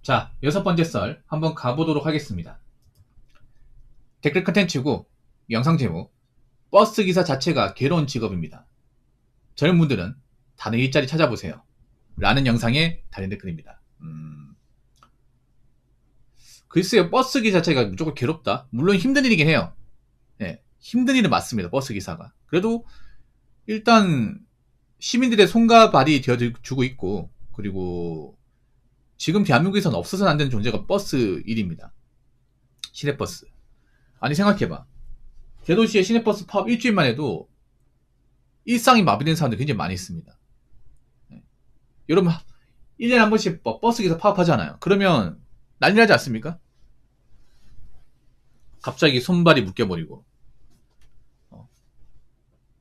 자, 6번째 썰 한번 가보도록 하겠습니다. 댓글 컨텐츠고 영상 제목 버스 기사 자체가 괴로운 직업입니다. 젊은 분들은 다른 일자리 찾아보세요. 라는 영상에 달린 댓글입니다. 글쎄요, 버스 기사 자체가 무조건 괴롭다? 물론 힘든 일이긴 해요. 네, 힘든 일은 맞습니다. 버스 기사가. 그래도 일단 시민들의 손과 발이 되어주고 있고, 그리고 지금 대한민국에서는 없어서는 안 되는 존재가 버스 일입니다. 시내버스. 아니 생각해봐. 대도시의 시내버스 파업 일주일만 해도 일상이 마비된 사람들이 굉장히 많이 있습니다. 네. 여러분 1년에 한 번씩 버스 기사 파업하잖아요. 그러면 난리 나지 않습니까? 갑자기 손발이 묶여버리고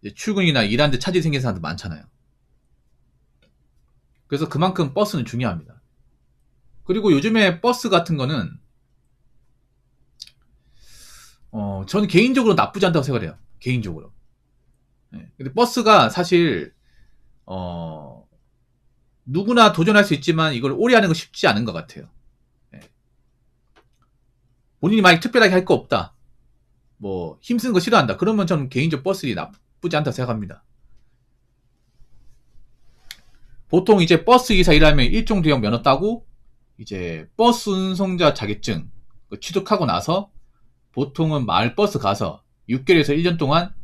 이제 출근이나 일하는데 차질이 생긴 사람들 많잖아요. 그래서 그만큼 버스는 중요합니다. 그리고 요즘에 버스 같은 거는 저는 개인적으로 나쁘지 않다고 생각을 해요. 개인적으로. 네. 근데 버스가 사실 누구나 도전할 수 있지만 이걸 오래 하는 거 쉽지 않은 것 같아요. 네. 본인이 만약 특별하게 할 거 없다, 뭐 힘쓰는 거 싫어한다, 그러면 저는 개인적으로 버스 일이 나쁘지 않다고 생각합니다. 보통 이제 버스 기사 일하면 일종 대형 면허 따고 이제 버스 운송자 자격증 취득하고 나서 보통은 마을버스 가서 6개월에서 1년 동안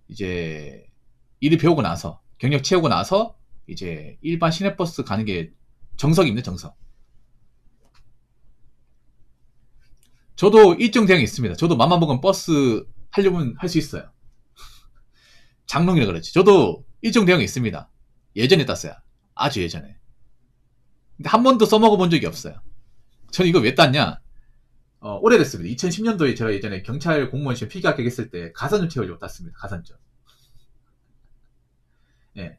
이제 일을 배우고 나서 경력 채우고 나서 이제 일반 시내버스 가는 게 정석입니다. 정석. 저도 일정 대형이 있습니다. 저도 맘만 먹으면 버스 하려면 할 수 있어요. 장롱이라 그렇지. 저도 일정 대형이 있습니다. 예전에 땄어요. 아주 예전에. 근데 한 번도 써먹어 본 적이 없어요. 저는 이거 왜 땄냐? 오래됐습니다. 2010년도에 제가 예전에 경찰 공무원 시험 필기 합격했을 때 가산점 채우려고 땄습니다. 가산점. 예.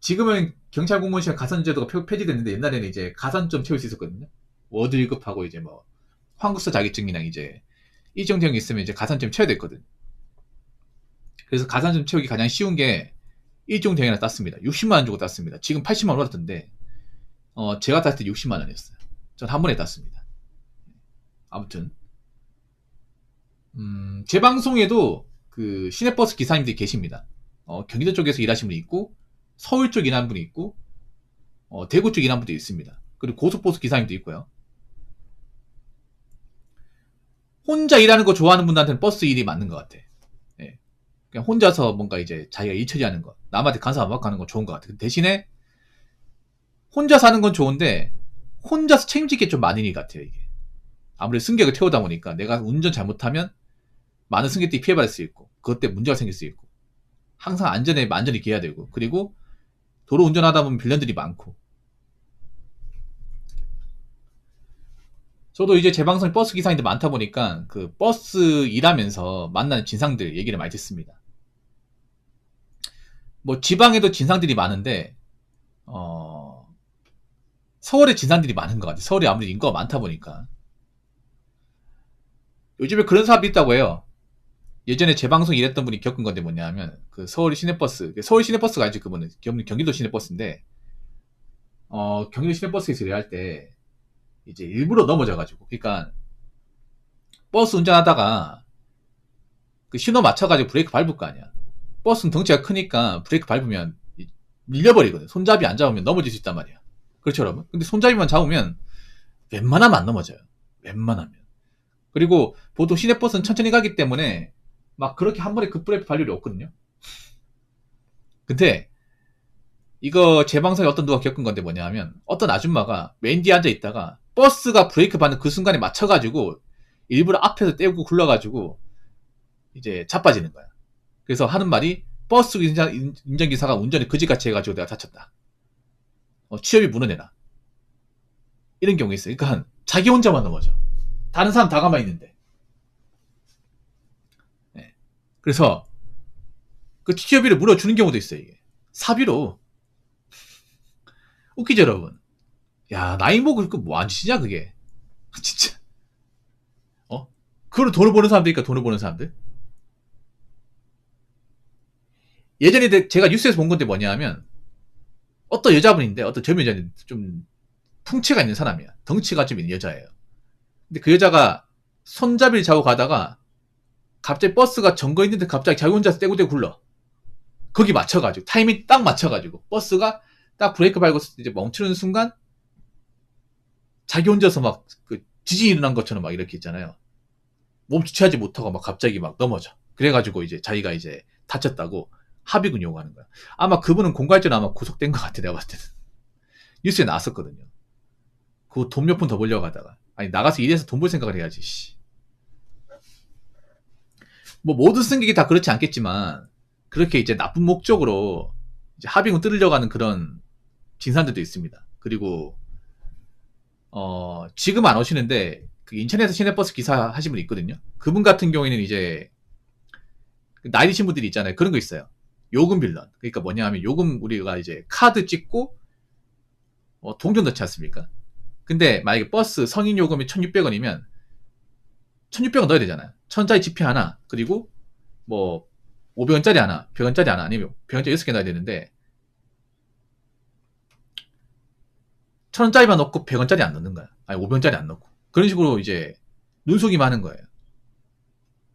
지금은 경찰 공무원 시험 가산점 제도가 폐지됐는데 옛날에는 이제 가산점 채울 수 있었거든요. 워드 1급하고 이제 뭐 환급서 자격증이랑 이제 일정 대형이 있으면 이제 가산점 채워야 됐거든. 그래서 가산점 채우기 가장 쉬운 게 일종 대형이나 땄습니다. 60만원 주고 땄습니다. 지금 80만원 올랐던데 제가 땄을 때 60만원이었어요. 전 한 번에 땄습니다. 아무튼 제 방송에도 그 시내버스 기사님들이 계십니다. 경기도 쪽에서 일하시는 분이 있고, 서울 쪽 일하는 분이 있고, 대구 쪽 일하는 분도 있습니다. 그리고 고속버스 기사님도 있고요. 혼자 일하는 거 좋아하는 분들한테는 버스 일이 맞는 것 같아. 예. 그냥 혼자서 뭔가 이제 자기가 일 처리하는 거, 남한테 간섭 안 받고 하는 건 좋은 것 같아. 대신에 혼자 사는 건 좋은데 혼자서 책임질 게 좀 많은 일 같아요. 이게 아무래도 승객을 태우다 보니까 내가 운전 잘못하면 많은 승객들이 피해받을 수 있고, 그것 때문에 문제가 생길 수 있고, 항상 안전히 기해야 되고, 그리고 도로 운전하다 보면 빌런들이 많고. 저도 이제 제 방송에 버스 기사님들 많다 보니까 그 버스 일하면서 만나는 진상들 얘기를 많이 듣습니다. 뭐 지방에도 진상들이 많은데 서울에 진상들이 많은 것 같아요. 서울이 아무래도 인구가 많다 보니까. 요즘에 그런 사람도 있다고 해요. 예전에 제 방송 일했던 분이 겪은 건데 뭐냐면, 그 서울 시내버스가 아니지, 그분은 경기도 시내버스인데, 경기도 시내버스에서 일할 때 이제 일부러 넘어져가지고, 그러니까 버스 운전하다가 그 신호 맞춰가지고 브레이크 밟을 거 아니야. 버스는 덩치가 크니까 브레이크 밟으면 밀려버리거든. 손잡이 안 잡으면 넘어질 수 있단 말이야. 그렇죠, 여러분? 근데 손잡이만 잡으면 웬만하면 안 넘어져요. 웬만하면. 그리고 보통 시내버스는 천천히 가기 때문에 막 그렇게 한 번에 급브레이크 밟을 일이 없거든요. 근데 이거 제 방송에 어떤 누가 겪은 건데 뭐냐면, 어떤 아줌마가 맨 뒤에 앉아 있다가 버스가 브레이크 밟는 그 순간에 맞춰가지고 일부러 앞에서 떼고 굴러가지고 이제 자빠지는 거야. 그래서 하는 말이, 버스 운전기사가 운전을 그지같이 해가지고 내가 다쳤다. 취업이 무너내라. 이런 경우가 있어요. 그러니까 자기 혼자만 넘어져. 다른 사람 다 가만히 있는데. 네. 그래서 그 취업비를 물어주는 경우도 있어요. 이게 사비로. 웃기죠, 여러분? 야, 나이 먹을 거 뭐 안 주시냐, 그게. 진짜. 그걸 돈을 버는 사람들이니까, 돈을 버는 사람들. 예전에 제가 뉴스에서 본 건데 뭐냐면, 어떤 여자분인데, 어떤 젊은 여자님, 좀 풍채가 있는 사람이야. 덩치가 좀 있는 여자예요. 근데 그 여자가 손잡이를 잡고 가다가 갑자기 버스가 정거 있는데 갑자기 자기 혼자서 떼고떼고 굴러. 거기 맞춰가지고 타이밍 딱 맞춰가지고 버스가 딱 브레이크 밟고 이제 멈추는 순간 자기 혼자서 막 그 지진이 일어난 것처럼 막 이렇게 있잖아요. 몸 주체하지 못하고 막 갑자기 막 넘어져. 그래가지고 이제 자기가 이제 다쳤다고 합의금 요구하는 거야. 아마 그분은 공갈죄로 아마 구속된 것 같아, 내가 봤을 때는. 뉴스에 나왔었거든요. 그 돈 몇 푼 더 벌려고 하다가. 아니, 나가서 일해서 돈 벌 생각을 해야지, 씨. 뭐, 모든 승객이 다 그렇지 않겠지만, 그렇게 이제 나쁜 목적으로 이제 합의금 뜯으려고 하는 그런 진사들도 있습니다. 그리고, 지금 안 오시는데, 그 인천에서 시내버스 기사 하신 분 있거든요. 그분 같은 경우에는 이제, 나이 드신 분들이 있잖아요. 그런 거 있어요. 요금 빌런. 그러니까 뭐냐 하면 요금 우리가 이제 카드 찍고, 동전 넣지 않습니까? 근데 만약에 버스 성인 요금이 1,600원이면 1,600원 넣어야 되잖아요. 1,000원짜리 지폐 하나, 그리고 뭐 500원짜리 하나, 100원짜리 하나, 아니면 100원짜리 6개 넣어야 되는데 1,000원짜리만 넣고 100원짜리 안 넣는 거야. 아니 500원짜리 안 넣고. 그런 식으로 이제 눈속임을 하는 거예요.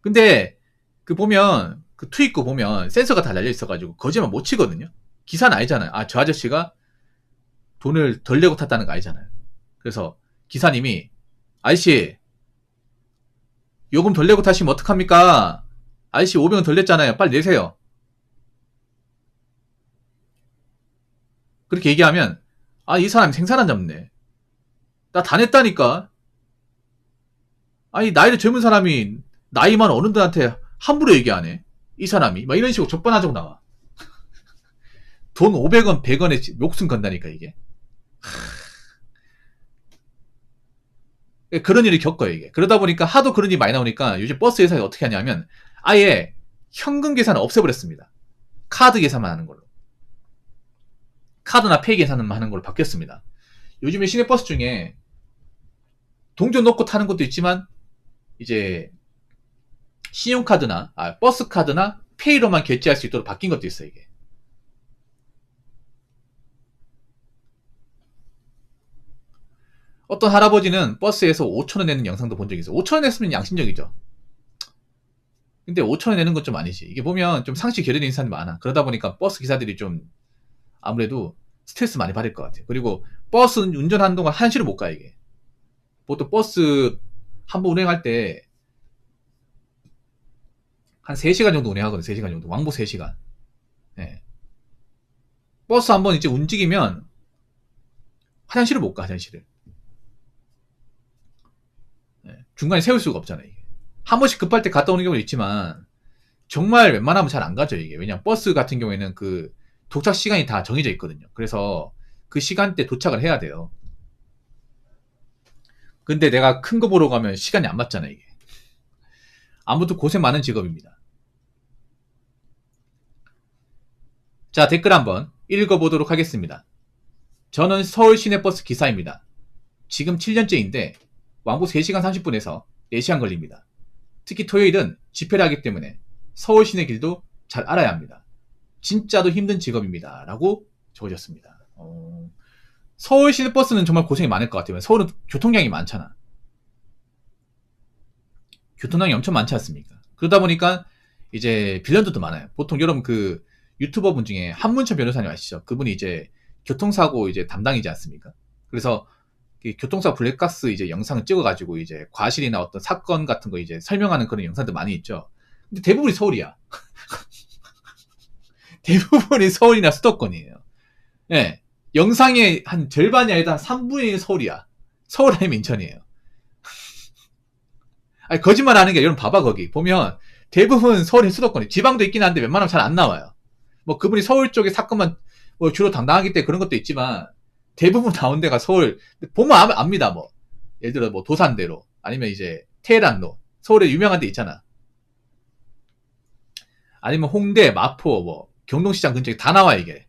근데 그 보면 그 투입구 보면 센서가 다 달려 있어가지고 거짓말 못 치거든요. 기사는 알잖아요. 아, 저 아저씨가 돈을 덜 내고 탔다는 거 알잖아요. 그래서 기사님이 아저씨 요금 덜 내고 타시면 어떡합니까? 아저씨 500원 덜 냈잖아요. 빨리 내세요. 그렇게 얘기하면 아, 이 사람이 생사람 잡네. 나 다 냈다니까. 아니 나이도 젊은 사람이 나이 많은 어른들한테 함부로 얘기하네. 이 사람이 막 이런 식으로 적반하장 나와. 돈 500원 100원에 목숨 건다니까 이게. 그런 일을 겪어요 이게. 그러다 보니까 하도 그런 일이 많이 나오니까 요즘 버스 회사가 어떻게 하냐면 아예 현금 계산을 없애버렸습니다. 카드 계산만 하는 걸로. 카드나 페이 계산만 하는 걸로 바뀌었습니다. 요즘에 시내버스 중에 동전 넣고 타는 것도 있지만 이제 신용카드나 버스카드나 페이로만 결제할 수 있도록 바뀐 것도 있어요 이게. 어떤 할아버지는 버스에서 5,000원 내는 영상도 본 적이 있어요. 5,000원 냈으면 양심적이죠. 근데 5,000원 내는 건 좀 아니지. 이게 보면 좀 상식 결여된 사람이 많아. 그러다 보니까 버스 기사들이 좀 아무래도 스트레스 많이 받을 것 같아요. 그리고 버스 운전하는 동안 한시를 못 가, 이게. 보통 버스 한 번 운행할 때 한 3시간 정도 운행하거든요. 3시간 정도. 왕복 3시간. 네. 버스 한 번 이제 움직이면 화장실을 못 가, 화장실을. 네. 중간에 세울 수가 없잖아요, 이게. 한 번씩 급할 때 갔다 오는 경우도 있지만 정말 웬만하면 잘 안 가죠, 이게. 왜냐면 버스 같은 경우에는 그 도착 시간이 다 정해져 있거든요. 그래서 그 시간대 도착을 해야 돼요. 근데 내가 큰 거 보러 가면 시간이 안 맞잖아, 이게. 아무튼 고생 많은 직업입니다. 자, 댓글 한번 읽어보도록 하겠습니다. 저는 서울 시내버스 기사입니다. 지금 7년째인데 왕복 3시간 30분에서 4시간 걸립니다. 특히 토요일은 집회를 하기 때문에 서울 시내 길도 잘 알아야 합니다. 진짜도 힘든 직업입니다. 라고 적어졌습니다. 서울 시내버스는 정말 고생이 많을 것 같아요. 서울은 교통량이 많잖아. 교통량이 엄청 많지 않습니까? 그러다 보니까 이제 빌런들도 많아요. 보통 여러분 그 유튜버 분 중에 한문철 변호사님 아시죠? 그분이 이제 교통사고 이제 담당이지 않습니까? 그래서 교통사고 블랙박스 이제 영상을 찍어가지고 이제 과실이나 어떤 사건 같은 거 이제 설명하는 그런 영상들 많이 있죠. 근데 대부분이 서울이야. 대부분이 서울이나 수도권이에요. 예. 네. 영상의 한 절반이 아니라 한 3분의 1 서울이야. 서울 아니면 인천이에요. 아니, 거짓말 하는 게 여러분 봐봐, 거기. 보면 대부분 서울이 수도권이. 지방도 있긴 한데 웬만하면 잘 안 나와요. 뭐 그분이 서울 쪽의 사건만 뭐 주로 담당하기 때문에 그런 것도 있지만 대부분 나온 데가 서울. 보면 압니다, 뭐. 예를 들어 뭐 도산대로 아니면 이제 테헤란로. 서울에 유명한 데 있잖아. 아니면 홍대, 마포, 뭐 경동시장 근처에 다 나와, 이게.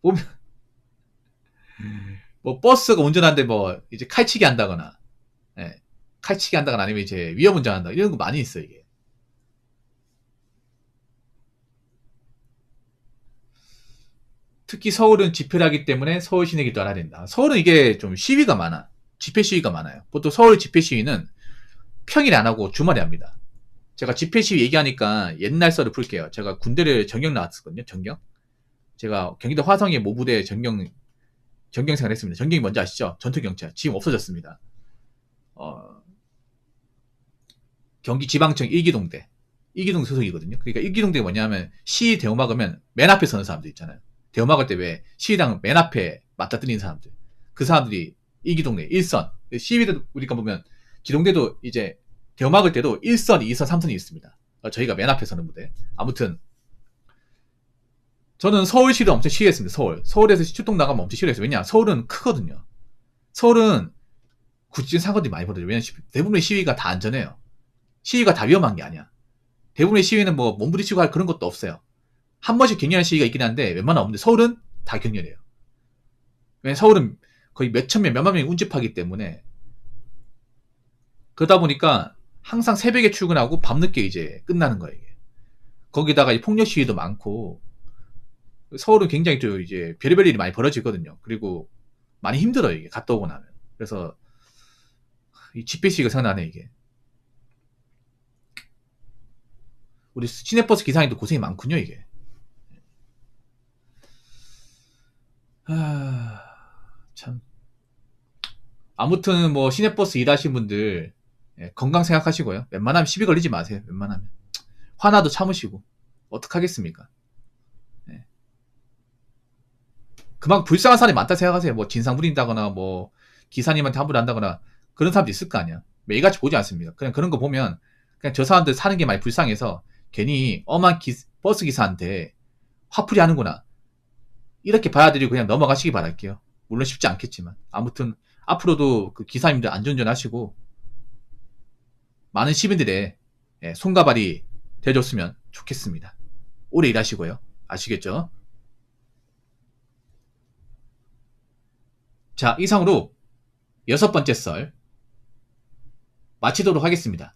보면 뭐 버스가 운전하는데 뭐 이제 칼치기 한다거나, 예, 칼치기 한다거나 아니면 이제 위험 운전한다 이런 거 많이 있어, 이게. 특히 서울은 집회를 하기 때문에 서울 시내기도 알아야 된다. 서울은 이게 좀 시위가 많아. 집회 시위가 많아요. 보통 서울 집회 시위는 평일에 안 하고 주말에 합니다. 제가 집회 시위 얘기하니까 옛날 썰을 풀게요. 제가 군대를 전경 나왔었거든요. 전경. 제가 경기도 화성의 모부대 전경 생활 했습니다. 전경이 뭔지 아시죠? 전투경찰. 지금 없어졌습니다. 경기 지방청 1기동대. 1기동 소속이거든요. 그러니까 1기동대가 뭐냐면 시위 대우막으면 맨 앞에 서는 사람들 있잖아요. 대우막을 때 왜 시위당 맨 앞에 맞닥뜨리는 사람들. 그 사람들이 1기동대 1선. 시위도 우리가 보면 기동대도 이제 대우막을 때도 1선, 2선, 3선이 있습니다. 저희가 맨 앞에 서는 부대. 아무튼 저는 서울시를 엄청 싫어했습니다. 서울에서 출동 나가면 엄청 싫어했어요. 왜냐? 서울은 크거든요. 서울은 굳이 사고들이 많이 벌어져요. 왜냐면 대부분의 시위가 다 안전해요. 시위가 다 위험한 게 아니야. 대부분의 시위는 뭐 몸부림치고 할 그런 것도 없어요. 한 번씩 격렬한 시위가 있긴 한데 웬만하면 없는데 서울은 다 격렬해요. 왜냐면 서울은 거의 몇천 명, 몇만 명이 운집하기 때문에 그러다 보니까 항상 새벽에 출근하고 밤늦게 이제 끝나는 거예요. 이게. 거기다가 이 폭력 시위도 많고 서울은 굉장히 또 이제 별의별 일이 많이 벌어지거든요. 그리고 많이 힘들어요. 이게 갔다 오고 나면. 그래서 이 집회 시위가 생각나네 이게. 우리 시내버스 기사님도 고생이 많군요 이게. 참. 아무튼 뭐 시내버스 일하시는 분들 건강 생각하시고요. 웬만하면 시비 걸리지 마세요. 웬만하면 화나도 참으시고 어떡하겠습니까. 그만큼 불쌍한 사람이 많다 생각하세요. 뭐 진상 부린다거나 뭐 기사님한테 함부로 한다거나 그런 사람도 있을 거 아니야. 매일같이 보지 않습니다. 그냥 그런 거 보면 그냥 저 사람들 사는 게 많이 불쌍해서 괜히 엄한 버스 기사한테 화풀이 하는구나 이렇게 받아들이고 그냥 넘어가시기 바랄게요. 물론 쉽지 않겠지만 아무튼 앞으로도 그 기사님들 안전운전 하시고 많은 시민들의 손과 발이 되어줬으면 좋겠습니다. 오래 일하시고요. 아시겠죠? 자, 이상으로 6번째 썰 마치도록 하겠습니다.